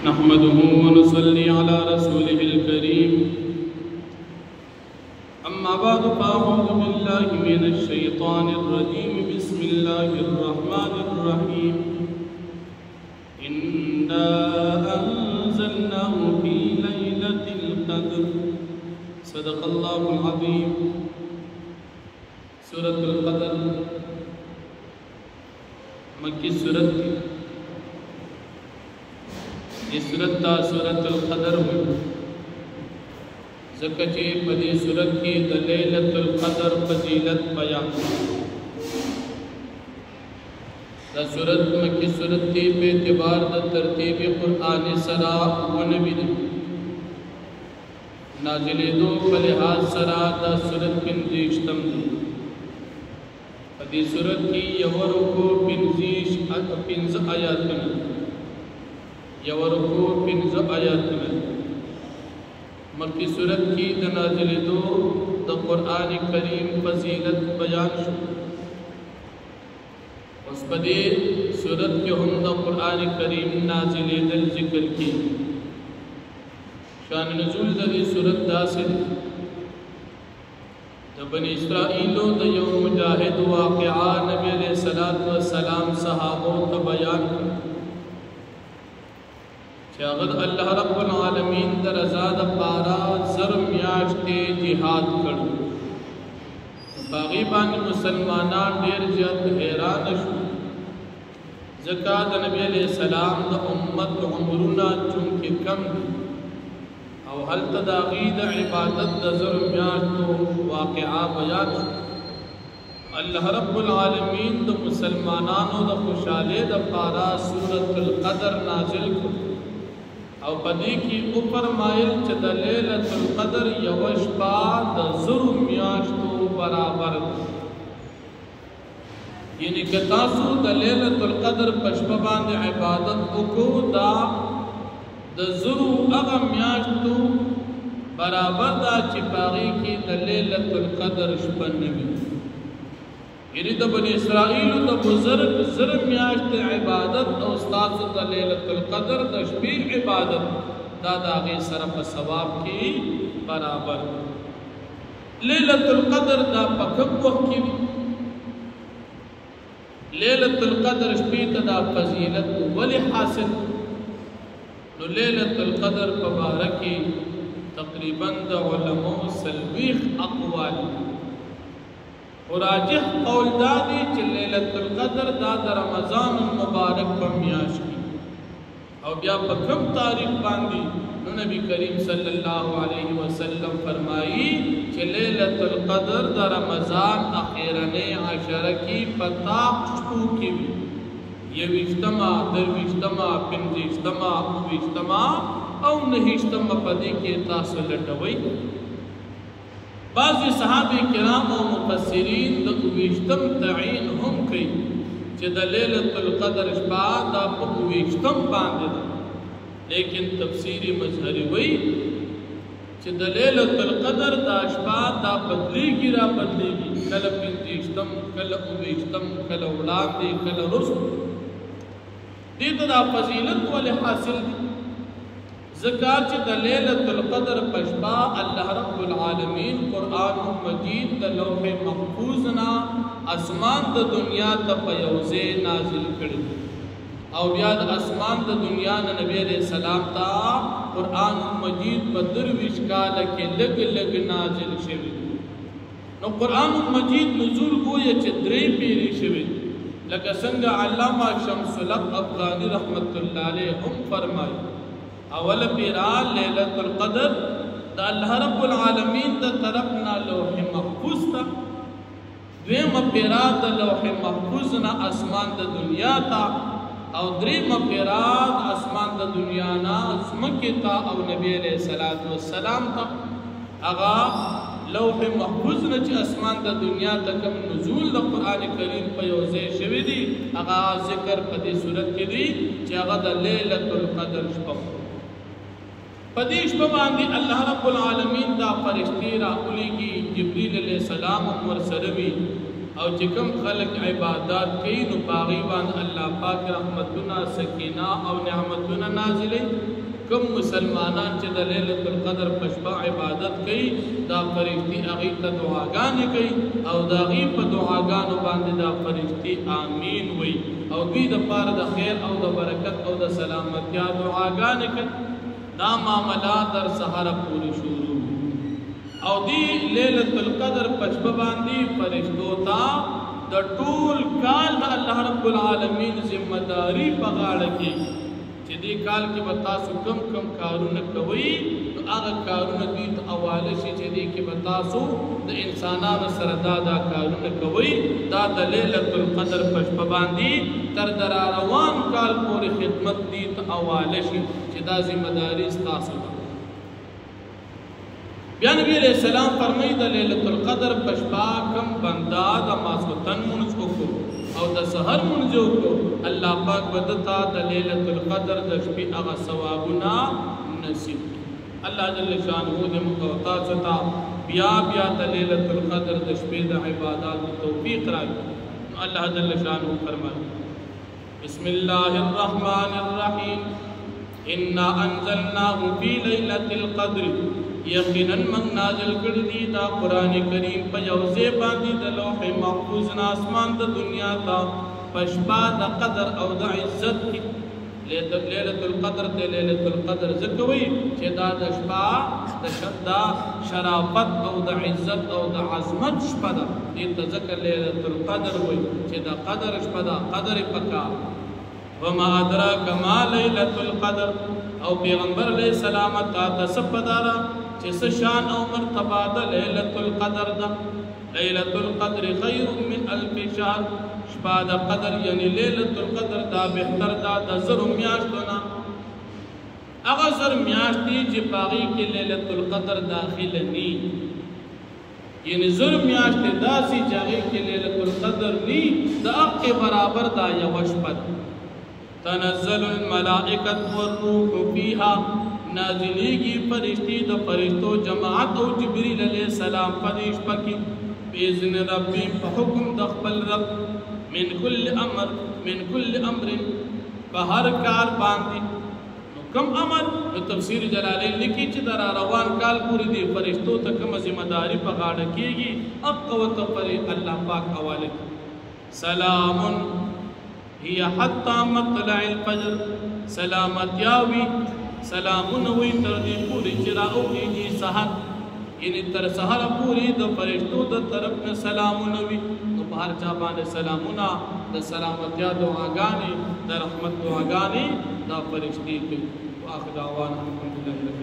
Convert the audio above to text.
نحمده ونصلي على رسوله الكريم أما بعد فأعوذ بالله من الشيطان الرجيم بسم الله الرحمن الرحيم إنا أنزلناه في ليلة القدر صدق الله العظيم سورة القدر مکی سورت یہ سورت تا سورت القدر ہوئی زکچے پدی سورت کی دلیلت القدر فضیلت بیان دا سورت مکی سورت تی پہ اعتبار دا ترتیب قرآن سرا و نبی دی نازل دو فلحاظ سرا دا سورت پنزیشتم دی پدی سورت کی یورکو پنز آیاتنا یورکو پنز آیاتنا مکی سورت کی نازل دو دا قرآن کریم فضیلت بیان شو اس پدی سورت کے ہم دا قرآن کریم نازل دل ذکر کی شان نزول دا دی سورت دا سے دا بنی اسرائیلو دا یوم مجاہد واقعا نبی علیہ السلام صحابوں تا بیان کر چاہد اللہ رب العالمین دا رضا دا پارا ظرم یاشتے جہاد کر باغیبان مسلمانان دیر زیاد حیران شو زکاة نبی علیہ السلام دا امت عمرنا چونکہ کم دی او حل تداغید عبادت دا ظلم یاشتو واقعا بیان شو اللہ رب العالمین دا مسلمانانو دا خوشالے دا پارا سورة القدر نازل کو او پدی کی اوپر مائل چا دا لیلت القدر یوشپا دا ظلم یاشتو برابر یعنی کتاسو دا لیلت القدر پشپبان دا عبادت کو دا ذرو اغم یاشتو برابر دا چپاغی کی دا لیلت القدر شپن نبی یعنی دا بنی اسرائیلو دا بزرگ ظرم یاشت عبادت او استاذ دا لیلت القدر دا شبیر عبادت دا داغی صرف ثواب کی برابر لیلت القدر دا پکم وقت کی لیلت القدر شبیر دا فضیلت ولی حاصل نو لیلت القدر پبارکی تقریباً دا علماء سلویخ اقوال اور راجح قول دادی چی لیلت القدر دا رمضان المبارک پمیاش کی او بیا پکم تاریخ باندی نو نبی کریم صلی اللہ علیہ وسلم فرمائی چی لیلت القدر دا رمضان اخیرن عشر کی پتاق شپو کی بھی یویشتما درویشتما پنزیشتما اویشتما او نہیشتما پدی کے تاثر لٹوئی بعض صحابہ کرام و مفسرین دا اویشتم تعین ہم کئی چی دا لیلت القدر شپا دا پا اویشتم باندے دا لیکن تفسیری مظہری وئی چی دا لیلت القدر دا شپا دا بدلی گی را بدلی گی کل پنزیشتم کل اویشتم کل اولاد دے کل رسل دیتا دا فضیلت والی حاصل دی زکاة چی دا لیلت القدر پشپا اللہ رب العالمین قرآن مجید دا لوح محفوظنا اسمان دا دنیا تا پیوزے نازل کردی او بیاد اسمان دا دنیا نا نبی علیہ السلام تا قرآن مجید پا درویش کالا کے لگ لگ نازل شوی نو قرآن مجید نزول گویا چی دری پیری شوی لکہ سنگا علامہ شمس الحق افغانی رحمت اللہ علیہ ہم فرمائی اول پیرا لیلت القدر دا اللہ رب العالمین دا طرفنا لوح محفوظ تا دویم پیرا دا لوح محفوظ نا اسمان دا دنیا تا او دریم پیرا دا اسمان دا دنیا نا اسمکی تا او نبی علیہ السلام تا اغا لوح محفوظ نا چی اسمان دا دنیا تا کم نزول دا قرآن کریم پیوزے شوی دی اغا ذکر پدی صورت کی دی چی اغا دا لیلت القدر شپا پدیش پباندی اللہ رب العالمین دا فرشتی را اولی کی جبریل علیہ السلام امور سروی او چې کوم خلق عبادت کوي نو باغی باندې الله پاک رحمتونه سکینه او نعمتونه نازلې کوم مسلمانان چې د ليلۃ القدر په شپه عبادت کوي دا فرشتي هغه ته دعاګانې کوي او دا غي په دعاګانو باندې دا فرشتي امين وي او دوی د پاره د خیر او د برکت او د سلامتیا دعاګانې کوي دا معاملات در سحر پوری شروع او دی ليلۃ القدر په شپه باندې فرشتو ته د ټول کال د الله رب العالمین ذمہ داری په غاړه کې چې دې کال کې به تاسو کم کارونه کوئ نو هغه کارونه دوی ته حواله شي چې دې کې به تاسو د انسانانو سره دا کارونه کوئ دا د ليلۃ القدر په شپه باندې تر روان کال پورې خدمت دې ته حواله شي چې دا ذمہ داری ستاسو ده بیا نبی علیہ السلام فرمایي د ليلۃ القدر په شپه کم بندا د ماسوتن مونږ وکړو او د سحر مونږ وکړو الله پاک بدتا د ليلۃ القدر د شپې هغه ثوابونه نصیب الله جل شانه دې مقوتا ستا بیا د ليلۃ القدر د شپې د عبادت توفیق راکړي الله جل شانه فرمایي بسم الله الرحمن الرحیم انا انزلناه فی ليلۃ القدر یقینا من نازل کړی دی دا قران کریم په یو ځای باندې د لوح محفوظ نه اسمان د دنیا ته پشپا د قدر او د عزت کی ليلۃ القدر ته ليلۃ القدر زکوي چې دا د شپه د شدا شرافت او د عزت او د عظمت شپه ده دې ته ذکر ليلۃ القدر وي چې دا قدر شپه ده قدر پکا وما ادراک ما ليلۃ القدر او پیغمبر علیہ السلام تا سپدارا چې شان او مرتبه د ليلۃ القدر ده ليلۃ القدر خير من الف شهر شپه د قدر یعنی ليلۃ القدر دا بهتر دا د زر میاشتونه هغه زر میاشتې چې باغی کې ليلۃ القدر داخله ني یعنی زر میاشتې داسې چې کې ليلۃ القدر ني د حق برابر دا یو شپه تنزل الملائکۃ والروح فیها نازلیږي فرشتي د فرشتو جماعت او جبرئیل علیہ السلام پدیش پکې باذن ربی په حکم د خپل رب من کل امر په هر کار باندې نو کوم امر نو تفسیر جلالین لیکي چې در روان کال پوری دی فرشتو ته کوم ذمہ داری په غاړه کېږي اقوت پر الله پاک حواله سلام هي حتى مطلع الفجر سلامت یاوی سلامون وی تر دې پوری چې راوږي سحر یعنی تر سحر پوری د فرشتو د طرف نه سلامون وی نو بهر چا باندې سلامونه د سلامتیا دعاګانې د رحمت دعاګانې دا فرشتي کوي واخر دعوانا الحمدلله